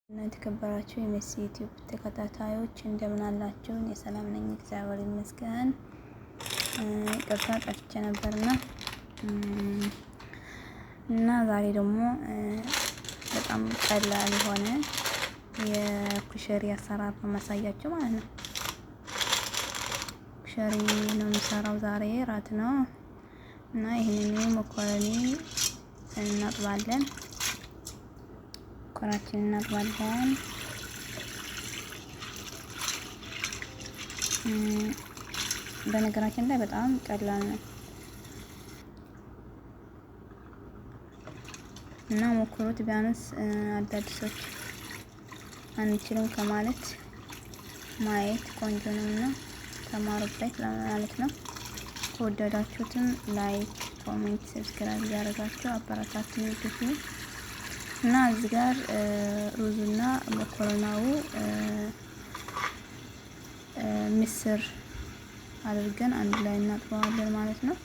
እና የተከበራችሁ የሜሲ ዩቲዩብ ተከታታዮች እንደምን አላችሁ? እኔ ሰላም ነኝ፣ እግዚአብሔር ይመስገን። ይቅርታ ጠፍቼ ነበርና እና ዛሬ ደግሞ በጣም ቀላል የሆነ የኩሸሪ አሰራር ነው ማሳያችሁ ማለት ነው። ኩሸሪ ነው የምሰራው ዛሬ ራት ነው እና ይሄንን መኮረኒ እናጥባለን። ኮራችን እናጥባለን። በነገራችን ላይ በጣም ቀላል ነው እና ሞክሩት። ቢያንስ አዳዲሶች አንችልም ከማለት ማየት ቆንጆ ነውና ተማሩበት ለማለት ነው። ከወደዳችሁትም ላይክ፣ ኮሜንት፣ ሰብስክራይብ ያደርጋችሁ አበረታቱኝ ግፉ። እና እዚህ ጋር ሩዙና መኮረናው ምስር አድርገን አንድ ላይ እናጥበዋለን ማለት ነው።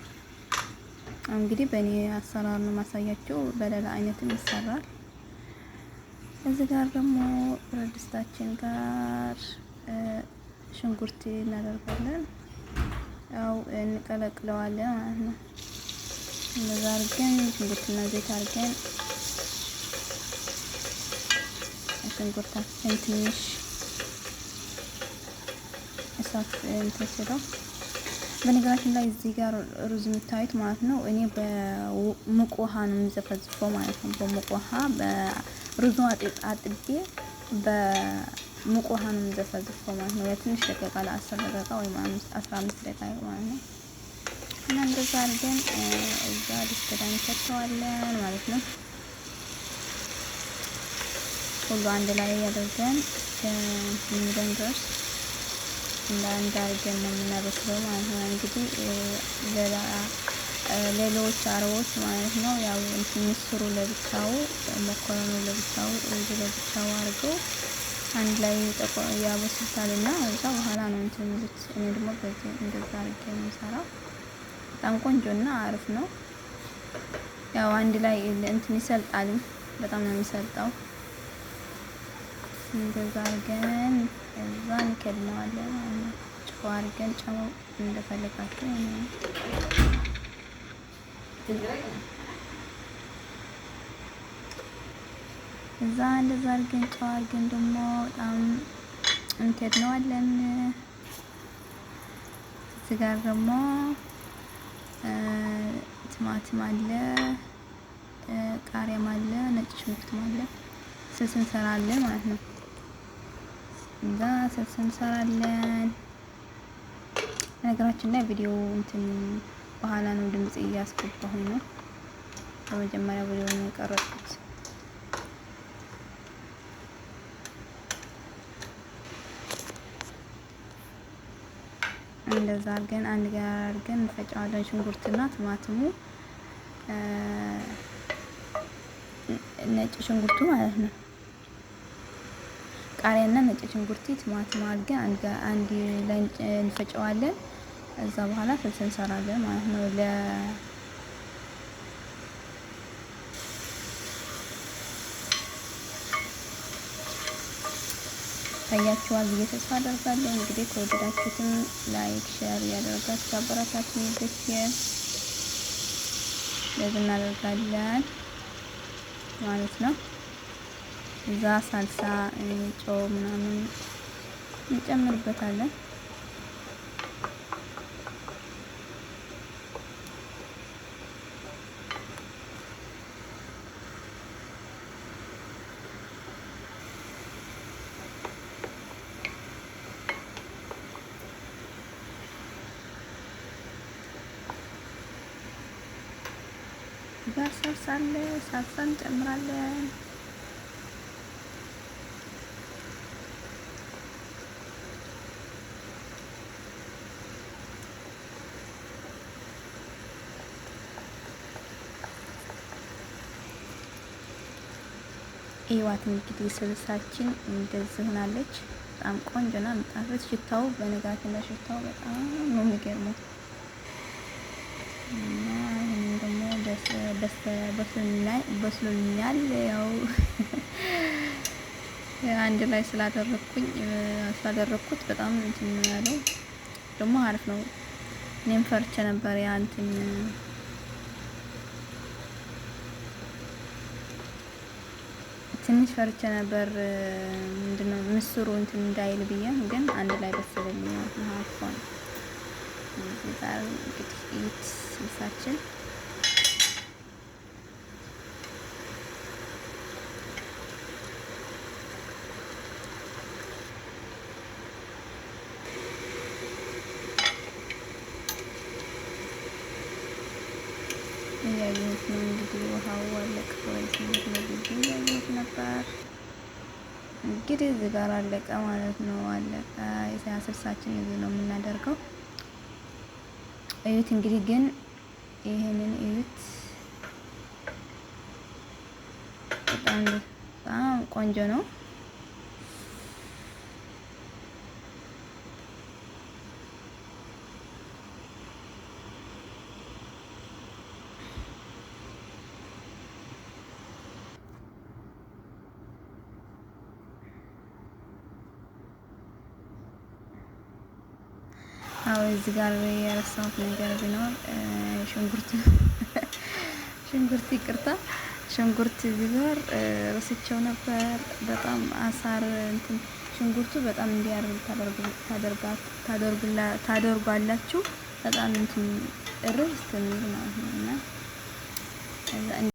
እንግዲህ በእኔ አሰራር ነው ማሳያችሁ፣ በሌላ አይነትም ይሰራል። እዚህ ጋር ደግሞ ብረት ድስታችን ጋር ሽንኩርት እናደርጋለን። ያው እንቀለቅለዋለን ማለት ነው። እንደዛ አድርገን ሽንኩርትና ዘይት አድርገን ሽንኩርታችን ትንሽ እሳት እንትስለው። በነገራችን ላይ እዚህ ጋር ሩዝ የምታዩት ማለት ነው እኔ በሙቅ ውሃ ነው የምዘፈዝፈው ማለት ነው። በሙቅ ውሃ በሩዙ አጥቤ በሙቅ ውሃ ነው የምዘፈዝፈው ማለት ነው። ለትንሽ ደቂቃ ለ10 ደቂቃ ወይም 15 ደቂቃ ማለት ነው። እና እንደዛ አድርገን እዛ ድስት ላይ እንከተዋለን ማለት ነው። ሁሉ አንድ ላይ ያደርገን እስከሚደን ድረስ እንዳንድ አድርገን ነው የምናበስለው ማለት ነው። እንግዲህ ሌሎች አረቦች ማለት ነው ያው ምስሩ ለብቻው፣ መኮረኑ ለብቻው፣ ሩዙ ለብቻው አድርገው አንድ ላይ ያበስሉታልና እዛ በኋላ ነው እንትን የሚሉት። እኔ ደግሞ በዚህ እንደዛ አድርጌ ነው የምሰራው። በጣም ቆንጆና አሪፍ ነው። ያው አንድ ላይ እንትን ይሰልጣልም፣ በጣም ነው የሚሰልጠው። እንደዛ አድርገን እዛ እንከድነዋለን። ጨው አድርገን ጨው እንደፈለጋችሁ እዛ እንደዛ አድርገን ጨው አድርገን ደግሞ በጣም እንከድነዋለን። እዚህ ጋር ደግሞ ቲማቲም አለ፣ ቃሪያም አለ፣ ነጭ ሽንኩርትም አለ። ስልስ እንሰራለን ማለት ነው። እዛ ስልስ እንሰራለን። ነገራችን ላይ ቪዲዮ እንትን በኋላ ነው ድምጽ እያስገባሁኝ ነው። በመጀመሪያ ቪዲዮ ነው የቀረጽኩት። እንደዛ አድርገን አንድ ጋር አድርገን እንፈጫዋለን። ሽንኩርትና ቲማቲሙ ነጭ ሽንኩርቱ ማለት ነው። ቃሪያና ነጭ ሽንኩርት ቲማቲም አድርገን አንድ ላይ እንፈጨዋለን። እዛ በኋላ ፍልስ እንሰራለን ማለት ነው። ታያችኋል ብዬ ተስፋ አደርጋለሁ። እንግዲህ ከወደዳችሁትም ላይክ፣ ሼር ያደረጋችሁ አበረታቱኝ። ለዚህ እናደርጋለን ማለት ነው። እዛ ሳልሳ ጨው ምናምን እንጨምርበታለን። ጋር ሳልሳ እንጨምራለን። ይዋት እንግዲህ ስልሳችን እንደዚህ ሆናለች። በጣም ቆንጆና ምጣፍጥ ሽታው፣ በነጋታው ሽታው በጣም ነው የሚገርመው። እና ይሄን ደግሞ በስሎኛል ያው አንድ ላይ ስላደረኩት በጣም እንትን ያለው ደግሞ አሪፍ ነው። እኔም ፈርቼ ነበር ያ እንትን ትንሽ ፈርቼ ነበር ምንድነው ምስሩ እንትን እንዳይል ብዬ፣ ግን አንድ ላይ በሰለኝ ማለት ነው። አፎን እዚህ ጋር እንግዲህ ኢት ስልሳችን እያየሁት ነው እንግዲህ ውሃው አለቀ ወይ እያየሁት ነበር። እንግዲህ እዚህ ጋር አለቀ ማለት ነው። አለቀ። የስልሳችን እዚህ ነው የምናደርገው። እዩት እንግዲህ ግን ይሄንን እዩት። በጣም ቆንጆ ነው። አዎ እዚህ ጋር የረሳሁት ነገር ቢኖር ሽንኩርት ይቅርታ፣ ሽንኩርት እዚህ ጋር ረስቸው ነበር። በጣም አሳር እንትን ሽንኩርቱ በጣም እንዲያርም ታደርጓላችሁ። በጣም እንትን እርስ የሚል ማለት ነው እና